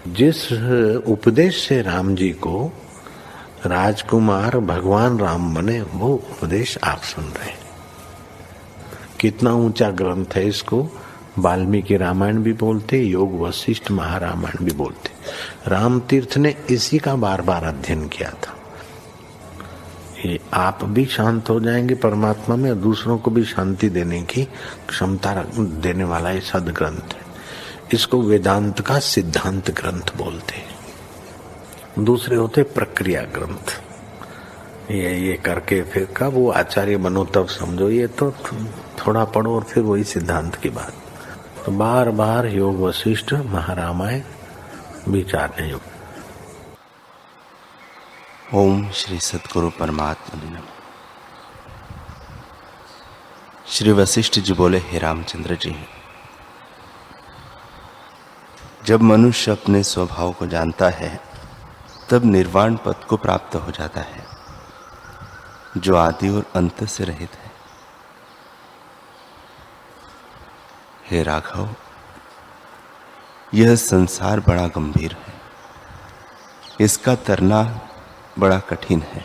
जिस उपदेश से राम जी को राजकुमार भगवान राम बने, वो उपदेश आप सुन रहे हैं। कितना ऊंचा ग्रंथ है, इसको वाल्मीकि रामायण भी बोलते, योग वशिष्ठ महारामायण भी बोलते। राम तीर्थ ने इसी का बार बार अध्ययन किया था। ये आप भी शांत हो जाएंगे परमात्मा में, और दूसरों को भी शांति देने की क्षमता देने वाला ये सदग्रंथ है। इसको वेदांत का सिद्धांत ग्रंथ बोलते हैं। दूसरे होते प्रक्रिया ग्रंथ। ये करके फिर कब वो आचार्य बनो तब समझो, ये तो थोड़ा पढ़ो और फिर वही सिद्धांत की बात। तो बार बार योग वशिष्ठ महारामायण विचारने योग। ओम श्री सद्गुरु परमात्मा नमः। श्री वशिष्ठ जी बोले, हे रामचंद्र जी, जब मनुष्य अपने स्वभाव को जानता है तब निर्वाण पद को प्राप्त हो जाता है, जो आदि और अंत से रहित है। हे राघव, यह संसार बड़ा गंभीर है, इसका तरना बड़ा कठिन है।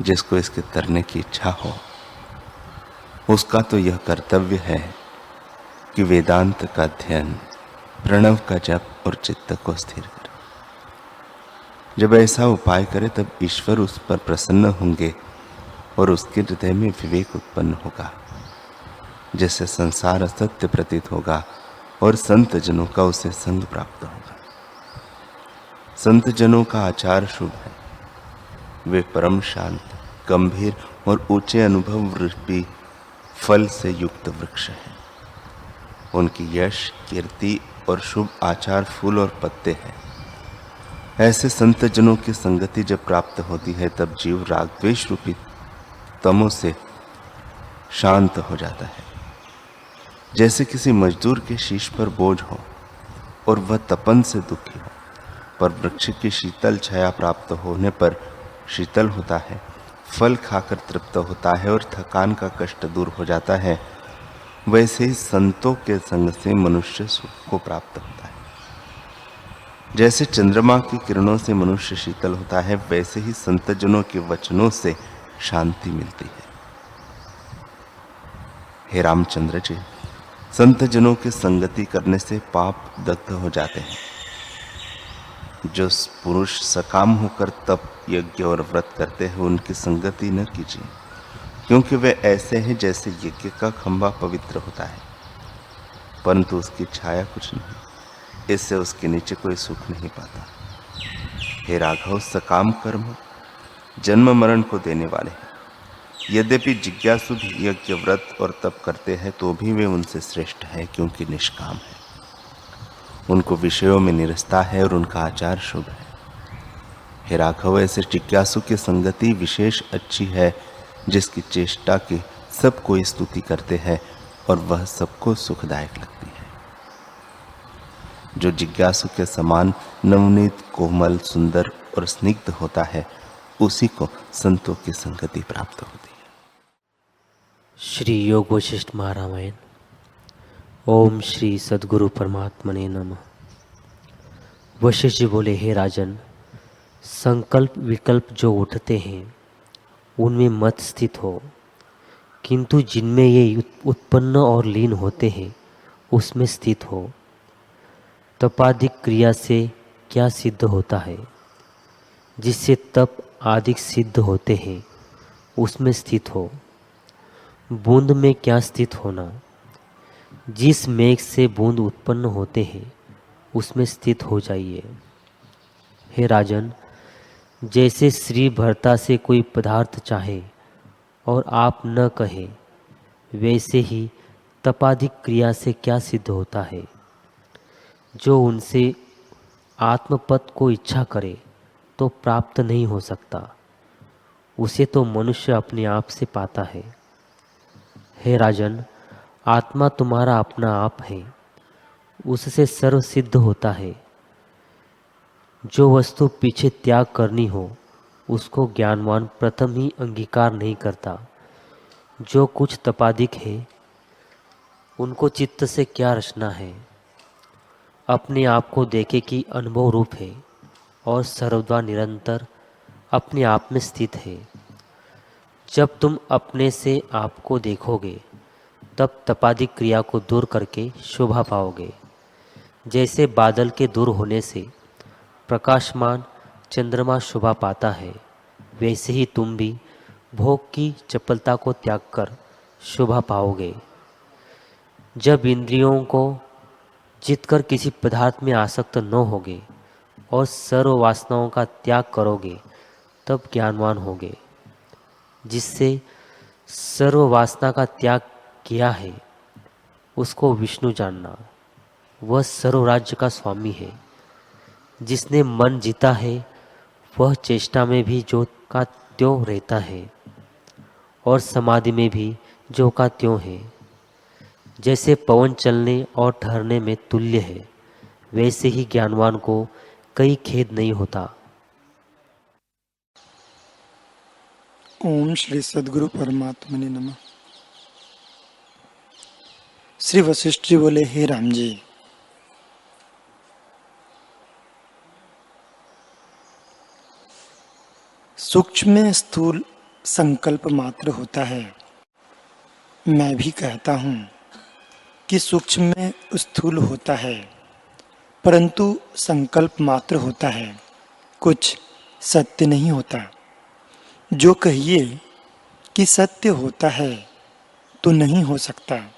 जिसको इसके तरने की इच्छा हो, उसका तो यह कर्तव्य है कि वेदांत का अध्ययन, प्रणव का जप और चित्त को स्थिर करे। जब ऐसा उपाय करे तब ईश्वर उस पर प्रसन्न होंगे और उसके हृदय में विवेक उत्पन्न होगा, जिससे संसार असत्य प्रतीत होगा और संत जनों का उसे संग प्राप्त होगा। संत जनों का आचार शुभ है। वे परम शांत, गंभीर और ऊंचे अनुभव रूपी फल से युक्त वृक्ष है। उनकी यश, कीर्ति और शुभ आचार फूल और पत्ते हैं। ऐसे संत जनों की संगति जब प्राप्त होती है तब जीव राग द्वेष रूपी तमों से शांत हो जाता है। जैसे किसी मजदूर के शीश पर बोझ हो और वह तपन से दुखी हो, पर वृक्ष की शीतल छाया प्राप्त होने पर शीतल होता है, फल खाकर तृप्त होता है और थकान का कष्ट दूर हो जाता है, वैसे ही संतों के संग से मनुष्य सुख को प्राप्त होता है। जैसे चंद्रमा की किरणों से मनुष्य शीतल होता है, वैसे ही संतजनों के वचनों से शांति मिलती है। हे रामचंद्र जी, संतजनों की संगति करने से पाप दग्ध हो जाते हैं। जो पुरुष सकाम होकर तप, यज्ञ और व्रत करते हैं, उनकी संगति न कीजिए, क्योंकि वे ऐसे हैं जैसे यज्ञ का खंभा पवित्र होता है परंतु उसकी छाया कुछ नहीं, इससे उसके नीचे कोई सुख नहीं पाता। हे राघव, सकाम कर्म जन्म मरण को देने वाले हैं। यद्यपि जिज्ञासु भी यज्ञ, व्रत और तप करते हैं तो भी वे उनसे श्रेष्ठ हैं, क्योंकि निष्काम है। उनको विषयों में निरस्ता है और उनका आचार शुभ है। हे राघव, ऐसे जिज्ञासु की संगति विशेष अच्छी है, जिसकी चेष्टा की सब कोई स्तुति करते हैं और वह सबको सुखदायक लगती है। जो जिज्ञासु के समान नवनीत, कोमल, सुंदर और स्निग्ध होता है, उसी को संतों की संगति प्राप्त होती है। श्री योग वशिष्ठ महारामायण। ओम श्री सद्गुरु परमात्मने नमः। वशिष्ठ जी बोले, हे राजन, संकल्प विकल्प जो उठते हैं उनमें मत स्थित हो, किंतु जिनमें ये उत्पन्न और लीन होते हैं उसमें स्थित हो। तपादिक क्रिया से क्या सिद्ध होता है, जिससे तप आदि सिद्ध होते हैं उसमें स्थित हो। बूंद में क्या स्थित होना, जिस मेघ से बूंद उत्पन्न होते हैं उसमें स्थित हो जाइए। हे राजन, जैसे श्री भरता से कोई पदार्थ चाहे और आप न कहे, वैसे ही तपादिक क्रिया से क्या सिद्ध होता है। जो उनसे आत्मपद को इच्छा करे तो प्राप्त नहीं हो सकता, उसे तो मनुष्य अपने आप से पाता है। हे राजन, आत्मा तुम्हारा अपना आप है, उससे सर्व सिद्ध होता है। जो वस्तु पीछे त्याग करनी हो उसको ज्ञानवान प्रथम ही अंगीकार नहीं करता। जो कुछ तपादिक है उनको चित्त से क्या रचना है। अपने आप को देखे कि अनुभव रूप है और सर्वदा निरंतर अपने आप में स्थित है। जब तुम अपने से आपको देखोगे तब तपादि क्रिया को दूर करके शोभा पाओगे। जैसे बादल के दूर होने से प्रकाशमान चंद्रमा शोभा पाता है, वैसे ही तुम भी भोग की चपलता को त्याग कर शोभा पाओगे। जब इंद्रियों को जीतकर किसी पदार्थ में आसक्त न होगे और सर्व वासनाओं का त्याग करोगे तब ज्ञानवान होगे। जिससे सर्व वासना का त्याग किया है उसको विष्णु जानना। वह सर्व राज्य का स्वामी है। जिसने मन जीता है वह चेष्टा में भी जो का त्यों रहता है और समाधि में भी जो का त्यों है। जैसे पवन चलने और ठहरने में तुल्य है, वैसे ही ज्ञानवान को कई खेद नहीं होता। ओम श्री सद्गुरु परमात्मा ने नमः। श्री वशिष्ठ जी बोले, हे राम जी, सूक्ष्म में स्थूल संकल्प मात्र होता है। मैं भी कहता हूँ कि सूक्ष्म में स्थूल होता है, परंतु संकल्प मात्र होता है, कुछ सत्य नहीं होता। जो कहिए कि सत्य होता है तो नहीं हो सकता।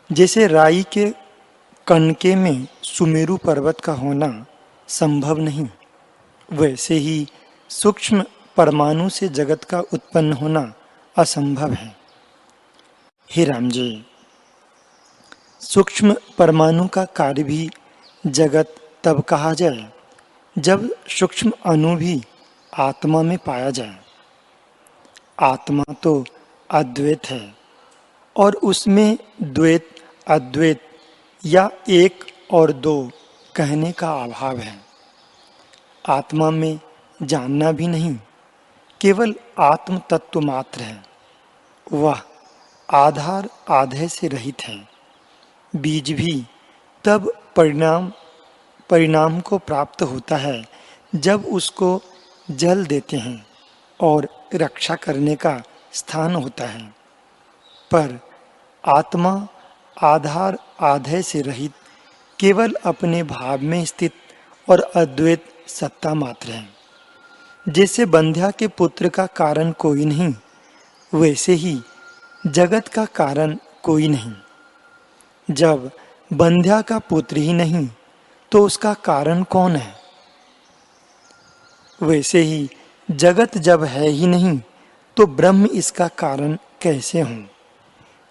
जैसे राई के कणके में सुमेरु पर्वत का होना संभव नहीं, वैसे ही सूक्ष्म परमाणु से जगत का उत्पन्न होना असंभव है। हे राम जी, सूक्ष्म परमाणु का कार्य भी जगत तब कहा जाए जब सूक्ष्म अणु भी आत्मा में पाया जाए। आत्मा तो अद्वैत है और उसमें द्वैत अद्वैत या एक और दो कहने का अभाव है। आत्मा में जानना भी नहीं, केवल आत्म तत्व मात्र है। वह आधार आधे से रहित है। बीज भी तब परिणाम को प्राप्त होता है जब उसको जल देते हैं और रक्षा करने का स्थान होता है। पर आत्मा आधार आधे से रहित केवल अपने भाव में स्थित और अद्वैत सत्ता मात्र है। जैसे बंध्या के पुत्र का कारण कोई नहीं, वैसे ही जगत का कारण कोई नहीं। जब बंध्या का पुत्र ही नहीं तो उसका कारण कौन है? वैसे ही जगत जब है ही नहीं तो ब्रह्म इसका कारण कैसे हो?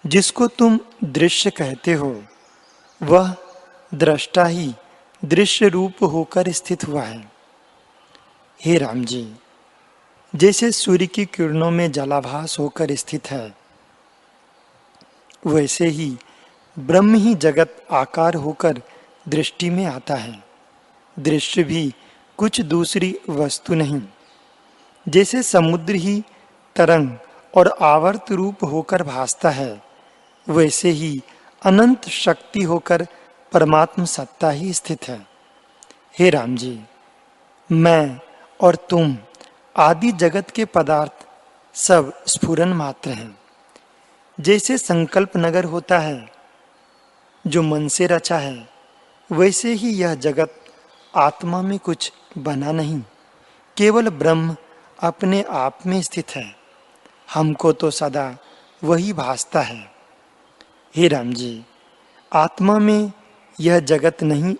जिसको तुम दृश्य कहते हो वह दृष्टा ही दृश्य रूप होकर स्थित हुआ है। हे राम जी, जैसे सूर्य की किरणों में जलाभास होकर स्थित है, वैसे ही ब्रह्म ही जगत आकार होकर दृष्टि में आता है। दृश्य भी कुछ दूसरी वस्तु नहीं। जैसे समुद्र ही तरंग और आवर्त रूप होकर भासता है, वैसे ही अनंत शक्ति होकर परमात्म सत्ता ही स्थित है। हे राम जी, मैं और तुम आदि जगत के पदार्थ सब स्फुरन मात्र हैं। जैसे संकल्प नगर होता है जो मन से रचा है, वैसे ही यह जगत आत्मा में कुछ बना नहीं, केवल ब्रह्म अपने आप में स्थित है। हमको तो सदा वही भासता है। हे राम जी, आत्मा में यह जगत नहीं,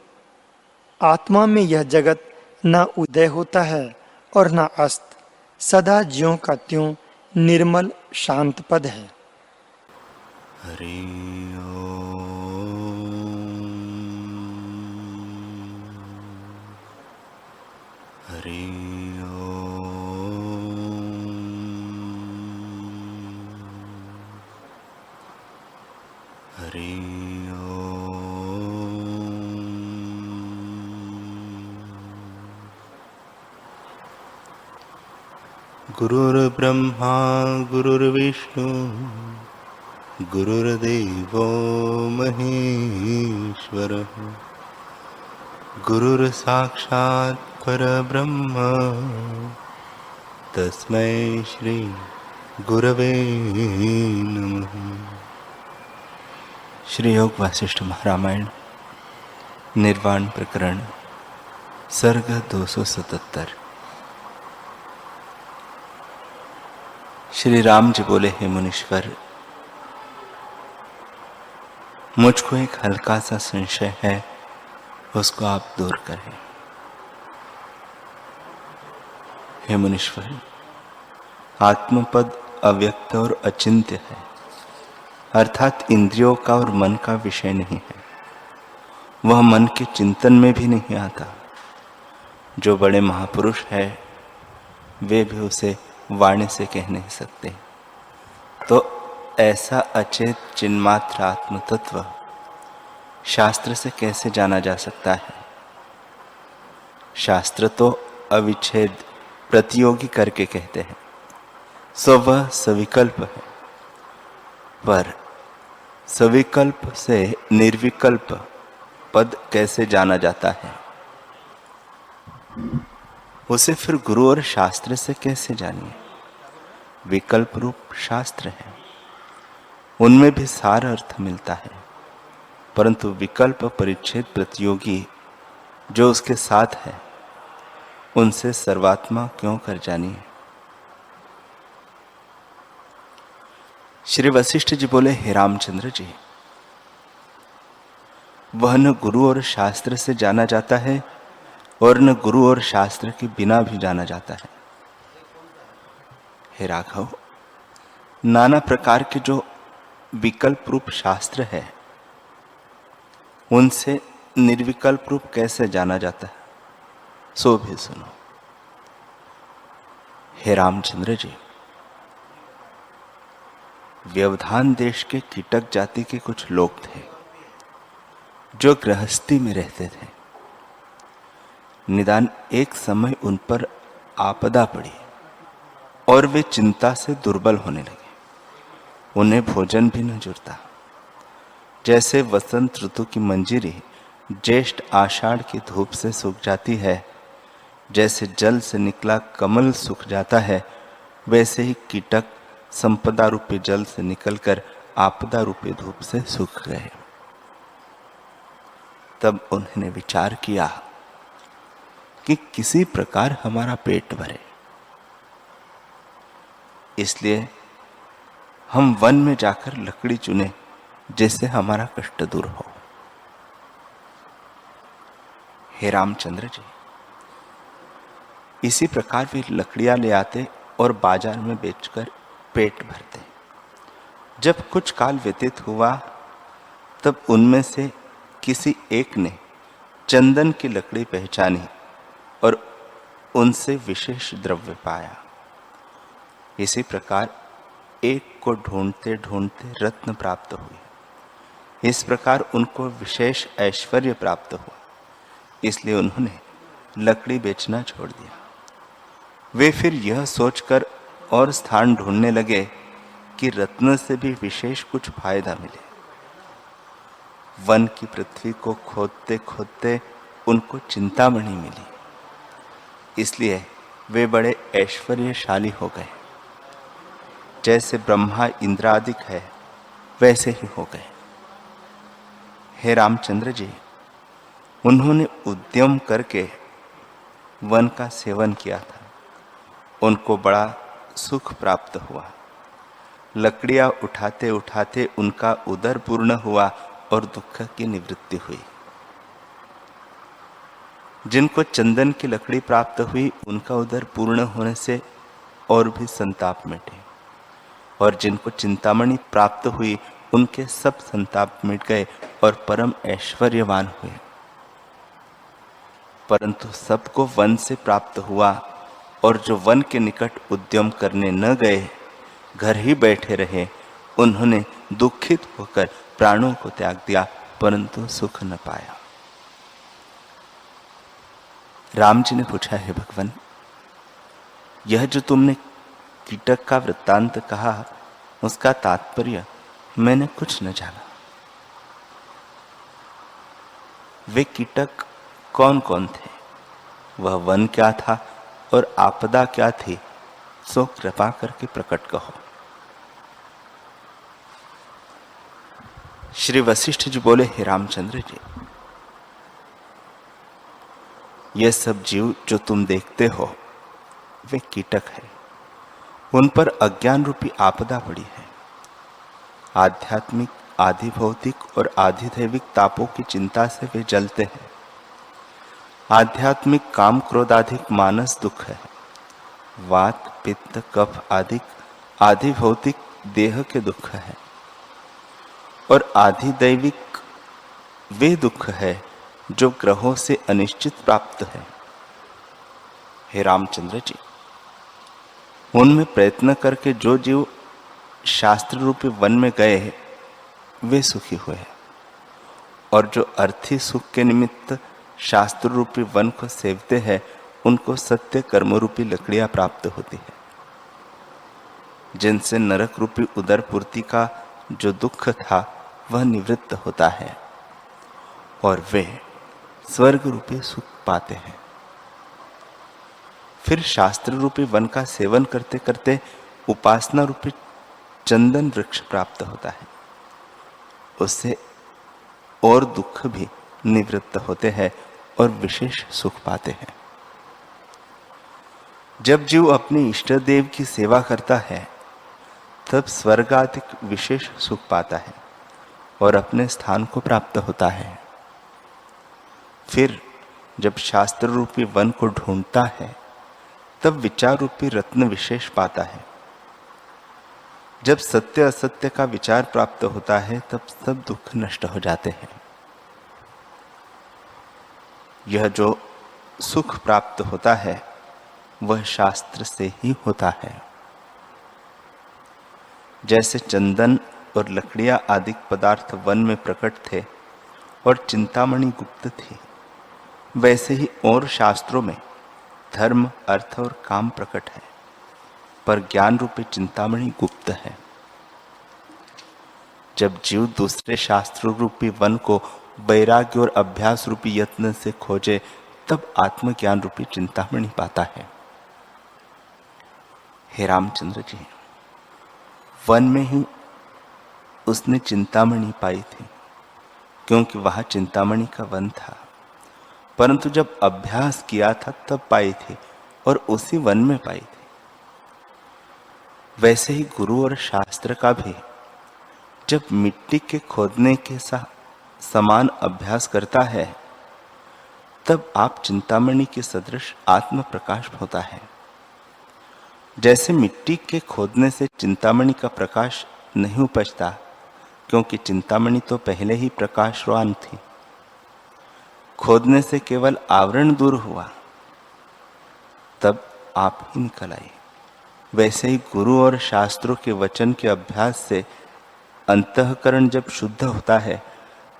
आत्मा में यह जगत न उदय होता है और न अस्त, सदा ज्यों का त्यों निर्मल शांत पद है। हरि हरि हरि गुरुर्ब्रह्मा गुरुर्विष्णु गुरुर्देवो महेश्वरः गुरुर साक्षात् परब्रह्म तस्मै श्री गुरवे नमः। श्री योग वासिष्ठ महारामायण निर्वाण प्रकरण सर्ग 277। श्री राम जी बोले, हे मुनीश्वर, मुझको एक हल्का सा संशय है, उसको आप दूर करें। हे मुनीश्वर, आत्मपद अव्यक्त और अचिंत्य है, अर्थात इंद्रियों का और मन का विषय नहीं है। वह मन के चिंतन में भी नहीं आता। जो बड़े महापुरुष है वे भी उसे वाणी से कह नहीं सकते। तो ऐसा अचेत चिन्मात्र आत्म तत्व शास्त्र से कैसे जाना जा सकता है? शास्त्र तो अविच्छेद प्रतियोगी करके कहते हैं, सो वह सविकल्प है। पर सविकल्प से निर्विकल्प पद कैसे जाना जाता है? उसे फिर गुरु और शास्त्र से कैसे जानिए? विकल्प रूप शास्त्र है, उनमें भी सार अर्थ मिलता है, परंतु विकल्प परिच्छेद प्रतियोगी जो उसके साथ है, उनसे सर्वात्मा क्यों कर जानिए? श्री वशिष्ठ जी बोले, हे रामचंद्र जी, वह न गुरु और शास्त्र से जाना जाता है और न गुरु और शास्त्र के बिना भी जाना जाता है। हे राघव, नाना प्रकार के जो विकल्प रूप शास्त्र है, उनसे निर्विकल्प रूप कैसे जाना जाता है, सो भी सुनो। हे रामचंद्र जी, व्यवधान देश के कीटक जाति के कुछ लोग थे जो गृहस्थी में रहते थे। निदान एक समय उन पर आपदा पड़ी और वे चिंता से दुर्बल होने लगे। उन्हें भोजन भी न जुड़ता। जैसे वसंत ऋतु की मंजीरी ज्येष्ठ आषाढ़ की धूप से सूख जाती है, जैसे जल से निकला कमल सूख जाता है, वैसे ही कीटक संपदा रूपी जल से निकलकर आपदा रूपी धूप से सूख गए। तब उन्होंने विचार किया कि किसी प्रकार हमारा पेट भरे, इसलिए हम वन में जाकर लकड़ी चुने जिससे हमारा कष्ट दूर हो। हे रामचंद्र जी, इसी प्रकार वे लकड़ियां ले आते और बाजार में बेचकर पेट भरते। जब कुछ काल व्यतीत हुआ, तब उनमें से किसी एक ने चंदन की लकड़ी पहचानी और उनसे विशेष द्रव्य पाया। इसी प्रकार एक को ढूंढते ढूंढते रत्न प्राप्त हुए। इस प्रकार उनको विशेष ऐश्वर्य प्राप्त हुआ, इसलिए उन्होंने लकड़ी बेचना छोड़ दिया। वे फिर यह सोचकर और स्थान ढूंढने लगे कि रत्न से भी विशेष कुछ फायदा मिले। वन की पृथ्वी को खोदते खोदते उनको चिंतामणि मिली, इसलिए वे बड़े ऐश्वर्यशाली हो गए। जैसे ब्रह्मा इंद्रादिक है, वैसे ही हो गए। हे रामचंद्र जी, उन्होंने उद्यम करके वन का सेवन किया था, उनको बड़ा सुख प्राप्त हुआ। लकड़ियां उठाते उठाते उनका उदर पूर्ण हुआ और दुख की निवृत्ति हुई। जिनको चंदन की लकड़ी प्राप्त हुई, उनका उदर पूर्ण होने से और भी संताप मिटे, और जिनको चिंतामणि प्राप्त हुई, उनके सब संताप मिट गए और परम ऐश्वर्यवान हुए। परंतु सबको वन से प्राप्त हुआ, और जो वन के निकट उद्यम करने न गए, घर ही बैठे रहे, उन्होंने दुखित होकर प्राणों को त्याग दिया, परंतु सुख न पाया। राम जी ने पूछा, हे भगवान, यह जो तुमने कीटक का वृत्तांत कहा, उसका तात्पर्य मैंने कुछ न जाना। वे कीटक कौन कौन थे, वह वन क्या था और आपदा क्या थी, सो कृपा करके प्रकट कहो। श्री वशिष्ठ जी बोले, हे रामचंद्र जी, ये सब जीव जो तुम देखते हो वे कीटक है, उन पर अज्ञान रूपी आपदा पड़ी है। आध्यात्मिक, आधि भौतिक और आधि दैविक तापों की चिंता से वे जलते हैं। आध्यात्मिक काम क्रोधाधिक मानस दुख है। वात पित्त कफ आदि भौतिक देह के दुख है। और आधि दैविक वे दुख है जो ग्रहों से अनिश्चित प्राप्त है। हे रामचंद्र जी, उनमें प्रयत्न करके जो जीव शास्त्र रूपी वन में गए वे सुखी हुए, और जो अर्थी सुख के निमित्त शास्त्र रूपी वन को सेवते हैं उनको सत्य कर्म रूपी लकड़ियां प्राप्त होती है, जिनसे नरक रूपी उदर पूर्ति का जो दुख था वह निवृत्त होता है और वे स्वर्ग रूपी सुख पाते हैं। फिर शास्त्र रूपी वन का सेवन करते करते उपासना रूपी चंदन वृक्ष प्राप्त होता है, उससे और दुख भी निवृत्त होते हैं और विशेष सुख पाते हैं। जब जीव अपने इष्ट देव की सेवा करता है तब स्वर्गाधिक विशेष सुख पाता है और अपने स्थान को प्राप्त होता है। फिर जब शास्त्र रूपी वन को ढूंढता है तब विचार रूपी रत्न विशेष पाता है। जब सत्य असत्य का विचार प्राप्त होता है तब सब दुख नष्ट हो जाते हैं। यह जो सुख प्राप्त होता है वह शास्त्र से ही होता है। जैसे चंदन और लकड़ियां आदि पदार्थ वन में प्रकट थे और चिंतामणि गुप्त थी, वैसे ही और शास्त्रों में धर्म, अर्थ और काम प्रकट है, पर ज्ञान रूपी चिंतामणि गुप्त है। जब जीव दूसरे शास्त्र रूपी वन को वैराग्य और अभ्यास रूपी यत्न से खोजे तब आत्मज्ञान रूपी चिंतामणि पाता है। हे रामचंद्र जी, वन में ही उसने चिंतामणि पाई थी, क्योंकि वहां चिंतामणि का वन था, परंतु जब अभ्यास किया था तब पाई थी और उसी वन में पाई थी। वैसे ही गुरु और शास्त्र का भी जब मिट्टी के खोदने के समान अभ्यास करता है तब आप चिंतामणि के सदृश आत्म प्रकाश होता है। जैसे मिट्टी के खोदने से चिंतामणि का प्रकाश नहीं उपजता, क्योंकि चिंतामणि तो पहले ही प्रकाशवान थी, खोदने से केवल आवरण दूर हुआ तब आप ही निकल आए। वैसे ही गुरु और शास्त्रों के वचन के अभ्यास से अंतःकरण जब शुद्ध होता है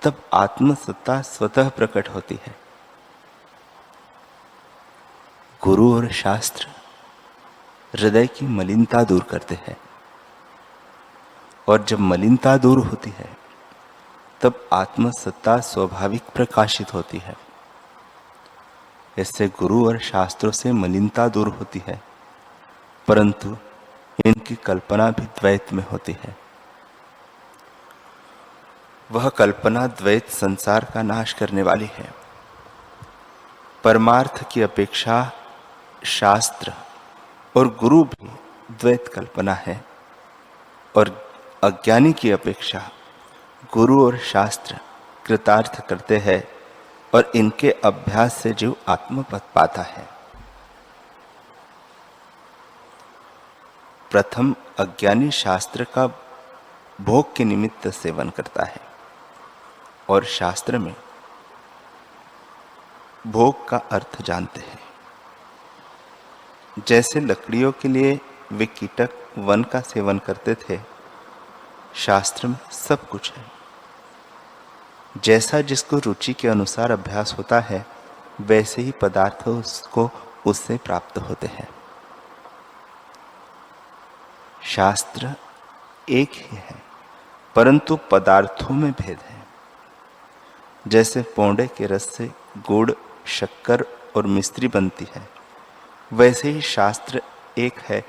तब आत्मसत्ता स्वतः प्रकट होती है। गुरु और शास्त्र हृदय की मलिनता दूर करते हैं, और जब मलिनता दूर होती है तब आत्मसत्ता स्वाभाविक प्रकाशित होती है। इससे गुरु और शास्त्रों से मलिनता दूर होती है, परंतु इनकी कल्पना भी द्वैत में होती है। वह कल्पना द्वैत संसार का नाश करने वाली है। परमार्थ की अपेक्षा शास्त्र और गुरु भी द्वैत कल्पना है, और अज्ञानी की अपेक्षा गुरु और शास्त्र कृतार्थ करते हैं, और इनके अभ्यास से जीव आत्मपद पाता है। प्रथम अज्ञानी शास्त्र का भोग के निमित्त सेवन करता है, और शास्त्र में भोग का अर्थ जानते हैं। जैसे लकड़ियों के लिए वे कीटक वन का सेवन करते थे, शास्त्र में सब कुछ है। जैसा जिसको रुचि के अनुसार अभ्यास होता है वैसे ही पदार्थ उसको उससे प्राप्त होते हैं। शास्त्र एक ही है, परंतु पदार्थों में भेद है। जैसे पौंडे के रस से गुड़ शक्कर और मिश्री बनती है, वैसे ही शास्त्र एक है,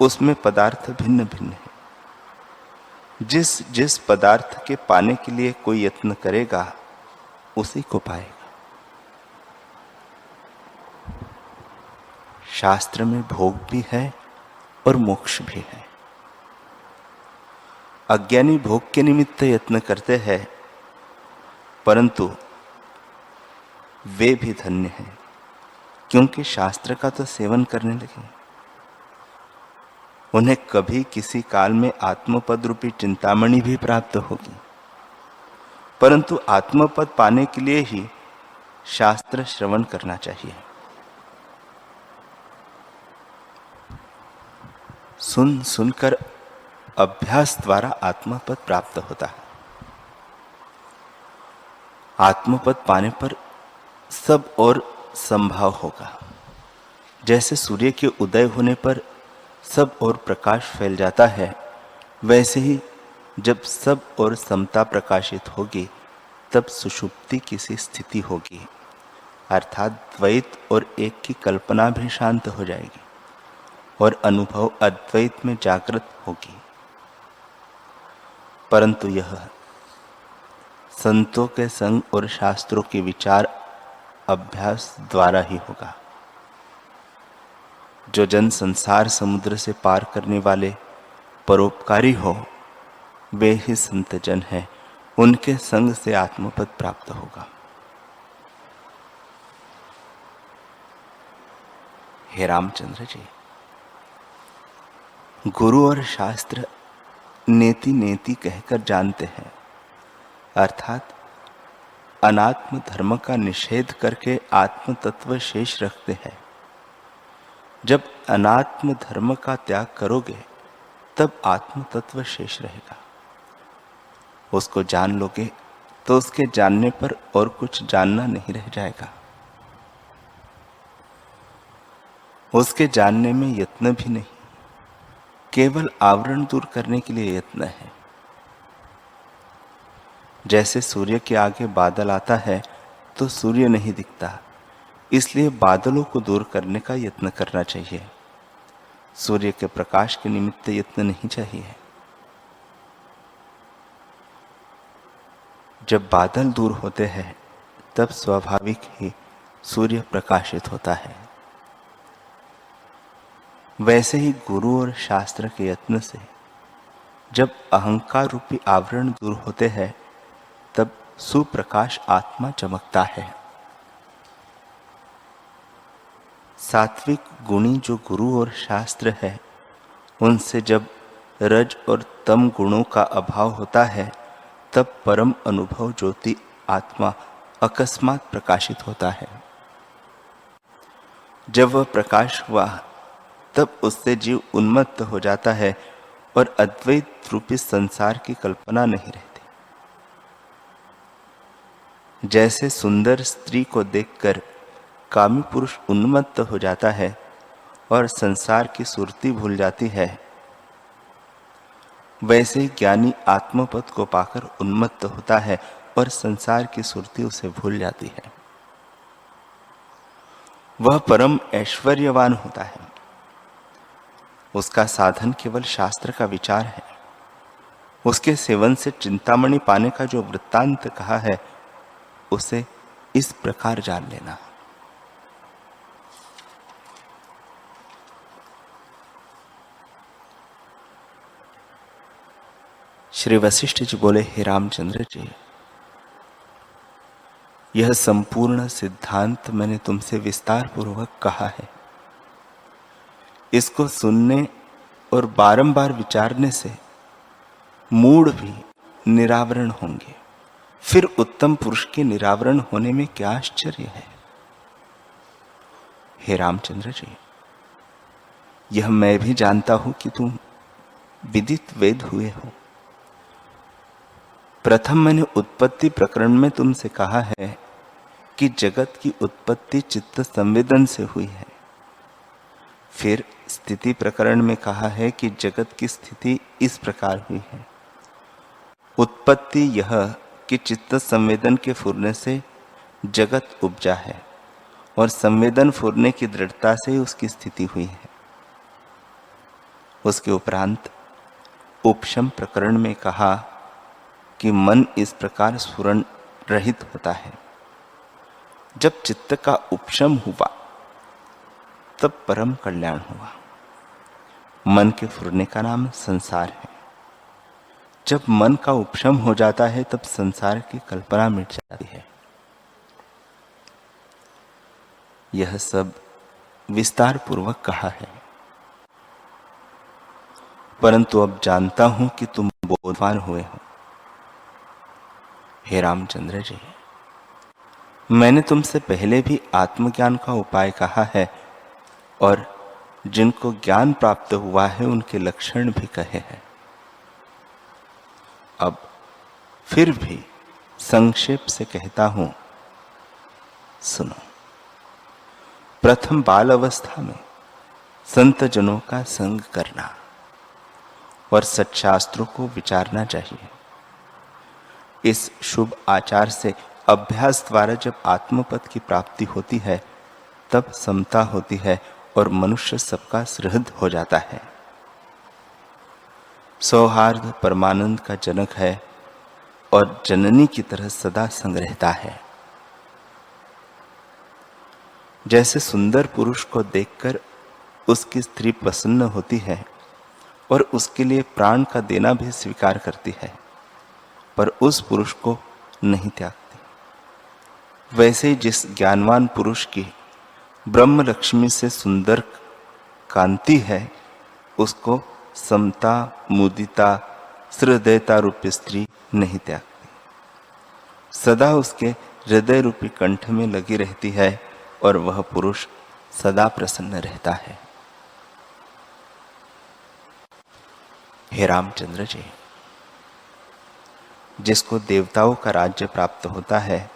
उसमें पदार्थ भिन्न भिन्न है। जिस जिस पदार्थ के पाने के लिए कोई यत्न करेगा उसी को पाएगा। शास्त्र में भोग भी है और मोक्ष भी है। अज्ञानी भोग के निमित्त यत्न करते हैं, परंतु वे भी धन्य हैं, क्योंकि शास्त्र का तो सेवन करने लगे। उन्हें कभी किसी काल में आत्मपद रूपी चिंतामणि भी प्राप्त होगी, परंतु आत्मपद पाने के लिए ही शास्त्र श्रवण करना चाहिए। सुन सुनकर अभ्यास द्वारा आत्मपद प्राप्त होता है। आत्मपद पाने पर सब और संभाव होगा। जैसे सूर्य के उदय होने पर सब और प्रकाश फैल जाता है, वैसे ही जब सब और समता प्रकाशित होगी तब सुषुप्ति की सी स्थिति होगी, अर्थात द्वैत और एक की कल्पना भी शांत हो जाएगी और अनुभव अद्वैत में जागृत होगी। परंतु यह संतों के संग और शास्त्रों के विचार अभ्यास द्वारा ही होगा। जो जन संसार समुद्र से पार करने वाले परोपकारी हो, वे ही संत जन हैं, उनके संग से आत्मपद प्राप्त होगा। हे रामचंद्र जी, गुरु और शास्त्र नेति नेति कहकर जानते हैं, अर्थात अनात्म धर्म का निषेध करके आत्म तत्व शेष रखते हैं। जब अनात्म धर्म का त्याग करोगे तब आत्म तत्व शेष रहेगा। उसको जान लोगे तो उसके जानने पर और कुछ जानना नहीं रह जाएगा। उसके जानने में यत्न भी नहीं, केवल आवरण दूर करने के लिए यत्न है। जैसे सूर्य के आगे बादल आता है तो सूर्य नहीं दिखता, इसलिए बादलों को दूर करने का यत्न करना चाहिए। सूर्य के प्रकाश के निमित्त यत्न नहीं चाहिए। जब बादल दूर होते हैं तब स्वाभाविक ही सूर्य प्रकाशित होता है। वैसे ही गुरु और शास्त्र के यत्न से जब अहंकार रूपी आवरण दूर होते हैं तब सुप्रकाश आत्मा चमकता है। सात्विक गुणी जो गुरु और शास्त्र है, उनसे जब रज और तम गुणों का अभाव होता है तब परम अनुभव ज्योति आत्मा अकस्मात प्रकाशित होता है। जब वह प्रकाश हुआ तब उससे जीव उन्मत्त हो जाता है और अद्वैत रूपी संसार की कल्पना नहीं रहती। जैसे सुंदर स्त्री को देखकर कामी पुरुष उन्मत्त हो जाता है और संसार की सुरती भूल जाती है, वैसे ज्ञानी आत्मपद को पाकर उन्मत्त होता है और संसार की सुरती उसे भूल जाती है। वह परम ऐश्वर्यवान होता है। उसका साधन केवल शास्त्र का विचार है। उसके सेवन से चिंतामणि पाने का जो वृत्तांत कहा है, उसे इस प्रकार जान लेना। श्री वशिष्ठ जी बोले, हे रामचंद्र जी, यह संपूर्ण सिद्धांत मैंने तुमसे विस्तार पूर्वक कहा है। इसको सुनने और बारंबार विचारने से मूढ़ भी निरावरण होंगे, फिर उत्तम पुरुष के निरावरण होने में क्या आश्चर्य है। हे रामचंद्र जी, यह मैं भी जानता हूं कि तुम विदित वेद हुए हो। प्रथम मैंने उत्पत्ति प्रकरण में तुमसे कहा है कि जगत की उत्पत्ति चित्त संवेदन से हुई है। फिर स्थिति प्रकरण में कहा है कि जगत की स्थिति इस प्रकार हुई है। उत्पत्ति यह कि चित्त संवेदन के फुरने से जगत उपजा है और संवेदन फूरने की दृढ़ता से ही उसकी स्थिति हुई है। उसके उपरांत उपशम प्रकरण में कहा कि मन इस प्रकार स्फुरण रहित होता है। जब चित्त का उपशम हुआ तब परम कल्याण हुआ। मन के फुरने का नाम संसार है। जब मन का उपशम हो जाता है तब संसार की कल्पना मिट जाती है। यह सब विस्तार पूर्वक कहा है, परंतु अब जानता हूं कि तुम बोधवान हुए हो। हे रामचंद्र जी, मैंने तुमसे पहले भी आत्मज्ञान का उपाय कहा है और जिनको ज्ञान प्राप्त हुआ है उनके लक्षण भी कहे हैं। अब फिर भी संक्षेप से कहता हूं, सुनो। प्रथम बाल अवस्था में संत जनों का संग करना और सच्शास्त्रों को विचारना चाहिए। इस शुभ आचार से अभ्यास द्वारा जब आत्मपद की प्राप्ति होती है तब समता होती है और मनुष्य सबका सुहृद हो जाता है। सौहार्द परमानंद का जनक है और जननी की तरह सदा संग रहता है। जैसे सुंदर पुरुष को देखकर उसकी स्त्री प्रसन्न होती है और उसके लिए प्राण का देना भी स्वीकार करती है, पर उस पुरुष को नहीं त्यागती, वैसे ही जिस ज्ञानवान पुरुष की ब्रह्म लक्ष्मी से सुंदर कांति है उसको समता, मुदिता, हृदयता रूपी स्त्री नहीं त्यागती, सदा उसके हृदय रूपी कंठ में लगी रहती है और वह पुरुष सदा प्रसन्न रहता है। हे रामचंद्र जी, जिसको देवताओं का राज्य प्राप्त होता है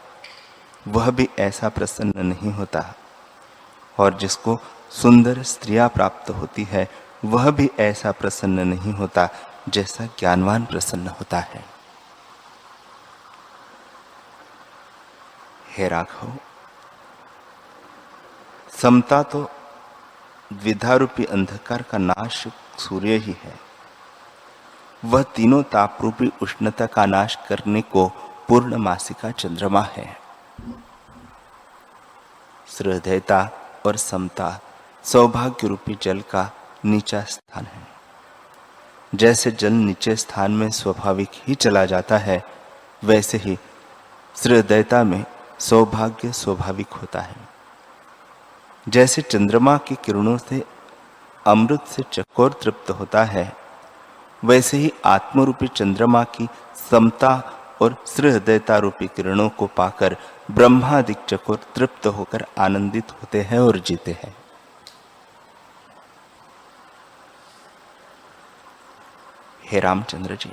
वह भी ऐसा प्रसन्न नहीं होता, और जिसको सुंदर स्त्रियां प्राप्त होती है वह भी ऐसा प्रसन्न नहीं होता जैसा ज्ञानवान प्रसन्न होता है। हे राघव, समता तो द्विधारूपी अंधकार का नाश सूर्य ही है। वह तीनों तापरूपी उष्णता का नाश करने को पूर्णमासिका चंद्रमा है। हृदयता और समता सौभाग्य रूपी जल का नीचा स्थान है। जैसे जल नीचे स्थान में स्वाभाविक ही चला जाता है, वैसे ही हृदयता में सौभाग्य स्वाभाविक होता है। जैसे चंद्रमा की किरणों से अमृत से चकोर तृप्त होता है, वैसे ही आत्मरूपी चंद्रमा की समता और हृदयता रूपी किरणों को पाकर ब्रह्मादिक चकोर तृप्त होकर आनंदित होते हैं और जीते हैं। हे रामचंद्र जी,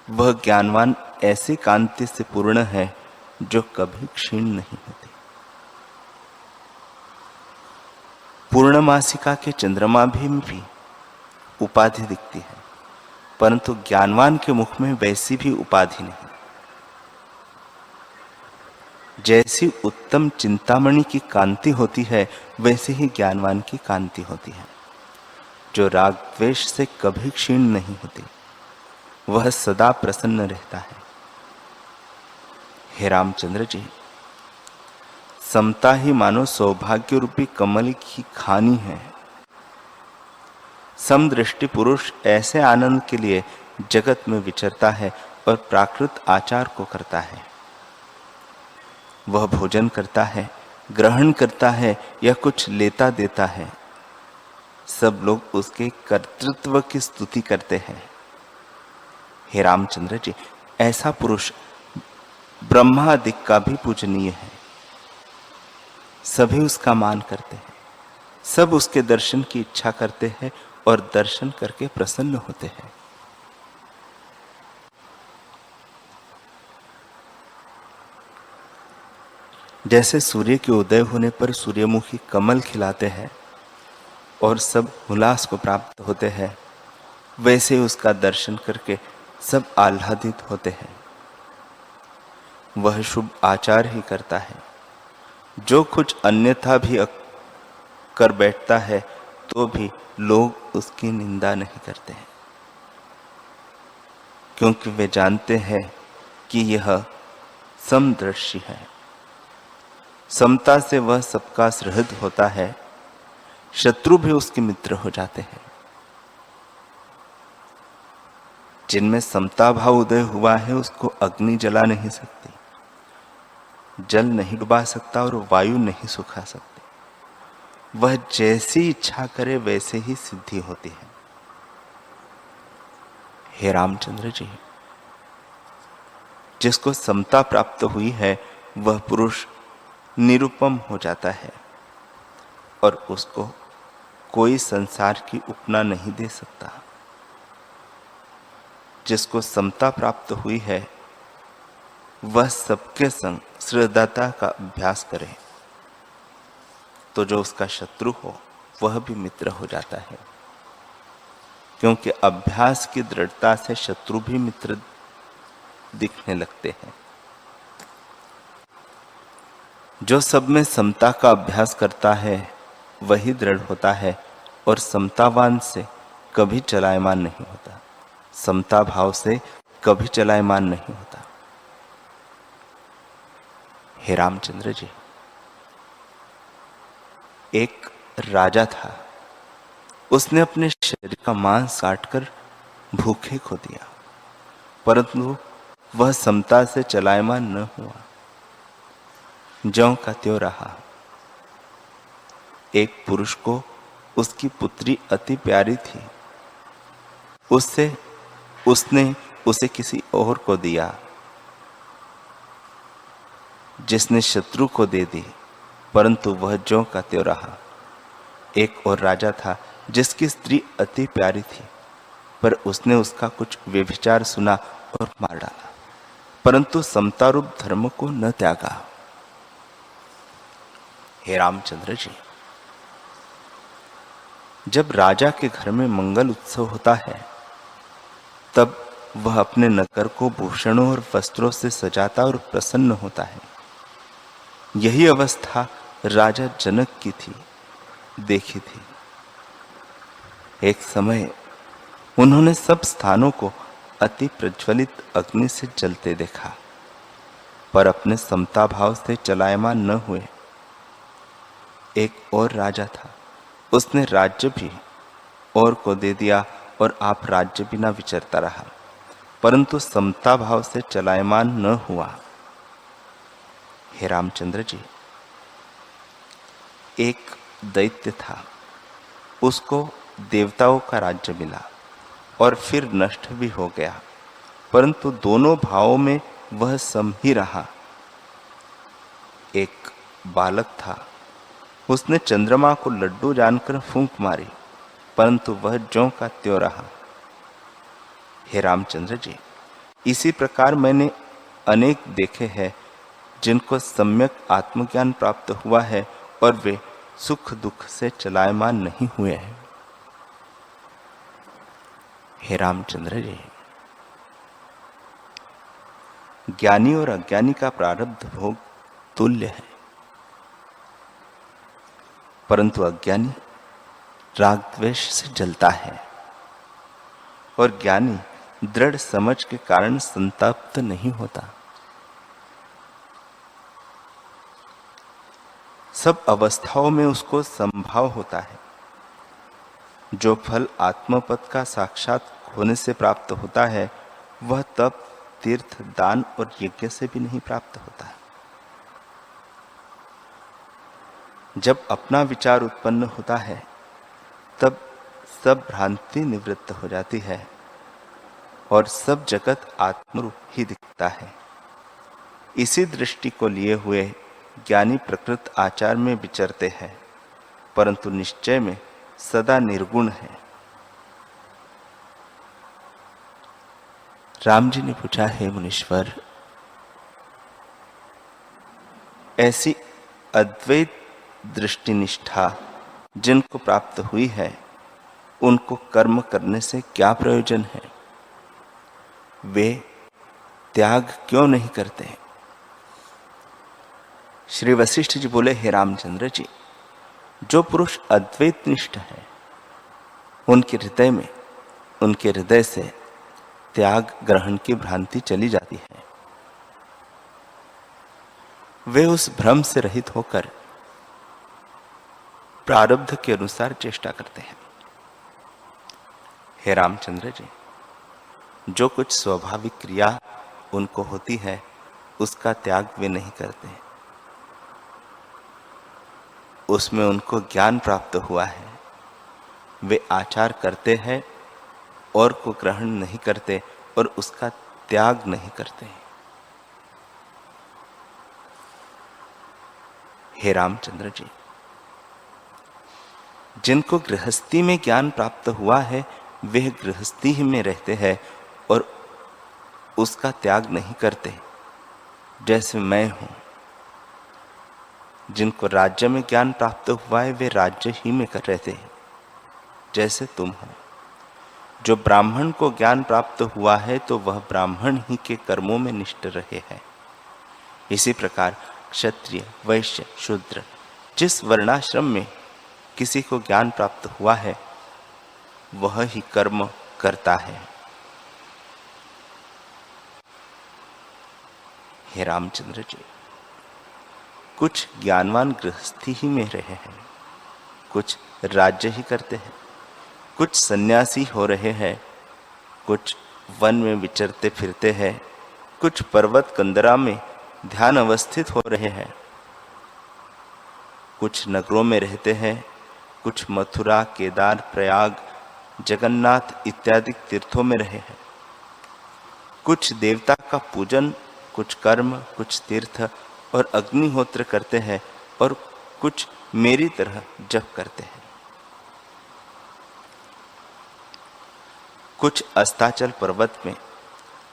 वह ज्ञानवान ऐसी कांति से पूर्ण है जो कभी क्षीण नहीं होती। पूर्णमासिका के चंद्रमा भी उपाधि दिखती है, परंतु ज्ञानवान के मुख में वैसी भी उपाधि नहीं। जैसी उत्तम चिंतामणि की कांति होती है वैसे ही ज्ञानवान की कांति होती है, जो राग द्वेष से कभी क्षीण नहीं होती, वह सदा प्रसन्न रहता है। हे रामचंद्र जी, समता ही मानो सौभाग्य रूपी कमल की खानी है। समदृष्टि पुरुष ऐसे आनंद के लिए जगत में विचरता है और प्राकृत आचार को करता है। वह भोजन करता है, ग्रहण करता है या कुछ लेता देता है, सब लोग उसके कर्तृत्व की स्तुति करते हैं। हे रामचंद्र जी, ऐसा पुरुष ब्रह्मादिक का भी पूजनीय है। सभी उसका मान करते हैं, सब उसके दर्शन की इच्छा करते हैं और दर्शन करके प्रसन्न होते हैं। जैसे सूर्य के उदय होने पर सूर्यमुखी कमल खिलाते हैं और सब उल्लास को प्राप्त होते हैं, वैसे उसका दर्शन करके सब आह्लादित होते हैं। वह शुभ आचार ही करता है, जो कुछ अन्यथा भी कर बैठता है तो भी लोग उसकी निंदा नहीं करते हैं, क्योंकि वे जानते हैं कि यह समदर्शी है। समता से वह सबका सुहृद होता है, शत्रु भी उसके मित्र हो जाते हैं। जिनमें समता भाव उदय हुआ है उसको अग्नि जला नहीं सकती, जल नहीं डुबा सकता और वायु नहीं सुखा सकती। वह जैसी इच्छा करे वैसे ही सिद्धि होती है। हे रामचंद्र जी, जिसको समता प्राप्त हुई है वह पुरुष निरुपम हो जाता है और उसको कोई संसार की उपना नहीं दे सकता। जिसको समता प्राप्त हुई है वह सबके संग श्रद्धाता का अभ्यास करे तो जो उसका शत्रु हो वह भी मित्र हो जाता है, क्योंकि अभ्यास की दृढ़ता से शत्रु भी मित्र दिखने लगते हैं। जो सब में समता का अभ्यास करता है वही दृढ़ होता है और समतावान से कभी चलायमान नहीं होता, समता भाव से कभी चलायमान नहीं होता। हे रामचंद्र जी, एक राजा था, उसने अपने शरीर का मांस काटकर भूखे को दिया, परंतु वह समता से चलायमान न हुआ, ज्यों का त्यों रहा। एक पुरुष को उसकी पुत्री अति प्यारी थी, उसने उसे किसी और को दिया, जिसने शत्रु को दे दी, परंतु वह ज्यों का त्यों रहा। एक और राजा था जिसकी स्त्री अति प्यारी थी, पर उसने उसका कुछ व्यभिचार सुना और मार डाला, परंतु समता रूप धर्म को न त्यागा। हे रामचंद्र जी, जब राजा के घर में मंगल उत्सव होता है तब वह अपने नगर को भूषणों और वस्त्रों से सजाता और प्रसन्न होता है। यही अवस्था राजा जनक की थी, देखी थी। एक समय उन्होंने सब स्थानों को अति प्रज्वलित अग्नि से जलते देखा, पर अपने समता भाव से चलायमान न हुए। एक और राजा था, उसने राज्य भी और को दे दिया और आप राज्य बिना विचरता रहा, परंतु समता भाव से चलायमान न हुआ। हे रामचंद्र जी, एक दैत्य था, उसको देवताओं का राज्य मिला और फिर नष्ट भी हो गया, परंतु दोनों भावों में वह सम ही रहा। एक बालक था, उसने चंद्रमा को लड्डू जानकर फूंक मारी, परंतु वह ज्यों का त्यों रहा। हे रामचंद्र जी, इसी प्रकार मैंने अनेक देखे हैं जिनको सम्यक आत्मज्ञान प्राप्त हुआ है और वे सुख दुख से चलायमान नहीं हुए हैं। हे रामचंद्र जी, ज्ञानी और अज्ञानी का प्रारब्ध भोग तुल्य है, परंतु अज्ञानी राग द्वेष से जलता है और ज्ञानी दृढ़ समझ के कारण संतप्त नहीं होता। सब अवस्थाओं में उसको संभाव होता है। जो फल आत्मपद का साक्षात होने से प्राप्त होता है वह तप, तीर्थ, दान और यज्ञ से भी नहीं प्राप्त होता है। जब अपना विचार उत्पन्न होता है तब सब भ्रांति निवृत्त हो जाती है और सब जगत आत्मरूप ही दिखता है। इसी दृष्टि को लिए हुए ज्ञानी प्रकृत आचार में विचरते हैं, परंतु निश्चय में सदा निर्गुण है। राम जी ने पूछा, हे मुनीश्वर, ऐसी अद्वैत दृष्टि निष्ठा जिनको प्राप्त हुई है उनको कर्म करने से क्या प्रयोजन है? वे त्याग क्यों नहीं करते? श्री वशिष्ठ जी बोले, हे रामचंद्र जी, जो पुरुष अद्वैत निष्ठ है उनके हृदय से त्याग ग्रहण की भ्रांति चली जाती है। वे उस भ्रम से रहित होकर प्रारब्ध के अनुसार चेष्टा करते हैं। हे रामचंद्र जी, जो कुछ स्वाभाविक क्रिया उनको होती है उसका त्याग वे नहीं करते। उसमें उनको ज्ञान प्राप्त हुआ है, वे आचार करते हैं और को ग्रहण नहीं करते और उसका त्याग नहीं करते। हे रामचंद्र जी, जिनको गृहस्थी में ज्ञान प्राप्त हुआ है वे गृहस्थी ही में रहते हैं और उसका त्याग नहीं करते, जैसे मैं हूं। जिनको राज्य में ज्ञान प्राप्त हुआ है वे राज्य ही में कर रहते हैं, जैसे तुम हो। जो ब्राह्मण को ज्ञान प्राप्त हुआ है तो वह ब्राह्मण ही के कर्मों में निष्ठ रहे हैं। इसी प्रकार क्षत्रिय, वैश्य, शूद्र जिस वर्णाश्रम में किसी को ज्ञान प्राप्त हुआ है वह ही कर्म करता है। हे रामचंद्र जी, कुछ ज्ञानवान गृहस्थी ही में रहे हैं, कुछ राज्य ही करते हैं, कुछ सन्यासी हो रहे हैं, कुछ वन में विचरते फिरते हैं, कुछ पर्वत कंदरा में ध्यान अवस्थित हो रहे हैं, कुछ नगरों में रहते हैं, कुछ मथुरा, केदार, प्रयाग, जगन्नाथ इत्यादि तीर्थों में रहे हैं, कुछ देवता का पूजन, कुछ कर्म, कुछ तीर्थ और अग्निहोत्र करते हैं और कुछ मेरी तरह जप करते हैं। कुछ अस्ताचल पर्वत में,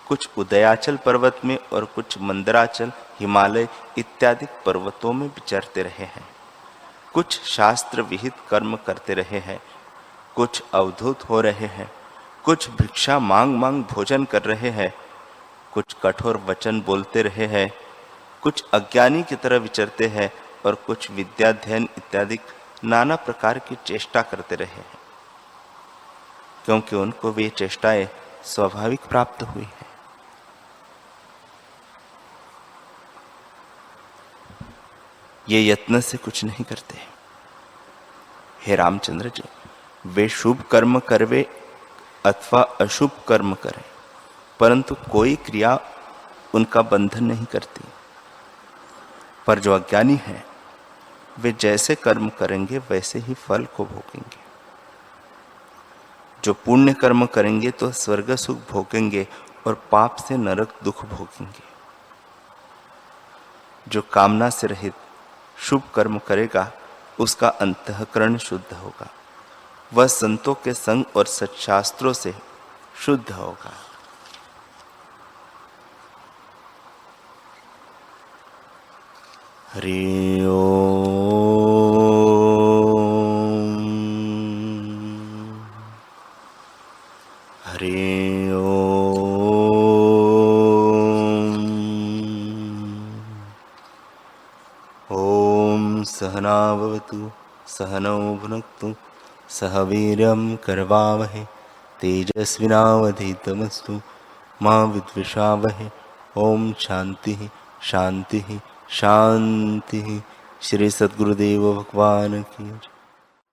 कुछ उदयाचल पर्वत में और कुछ मंदराचल, हिमालय इत्यादि पर्वतों में विचरते रहे हैं। कुछ शास्त्र विहित कर्म करते रहे हैं, कुछ अवधूत हो रहे हैं, कुछ भिक्षा मांग मांग भोजन कर रहे हैं, कुछ कठोर वचन बोलते रहे हैं, कुछ अज्ञानी की तरह विचरते हैं और कुछ विद्याध्ययन इत्यादि नाना प्रकार की चेष्टा करते रहे हैं, क्योंकि उनको वे चेष्टाएं स्वाभाविक प्राप्त हुई हैं। ये यत्न से कुछ नहीं करते। हे रामचंद्र जी, वे शुभ कर्म करवे अथवा अशुभ कर्म करें, परंतु कोई क्रिया उनका बंधन नहीं करती। पर जो अज्ञानी है वे जैसे कर्म करेंगे वैसे ही फल को भोगेंगे। जो पुण्य कर्म करेंगे तो स्वर्ग सुख भोगेंगे और पाप से नरक दुख भोगेंगे। जो कामना से रहित शुभ कर्म करेगा उसका अंतःकरण शुद्ध होगा, वह संतों के संग और सत्शास्त्रों से शुद्ध होगा। हरि ओम। हरि ओम। सहना भवतु सहनौ भुनक्तु सह वीर्यं करवावहै तेजस्विनावधीतमस्तु मा विद्विषावहै। ओम शांति शांति शांति। श्री सद्गुरुदेव भगवान की जय।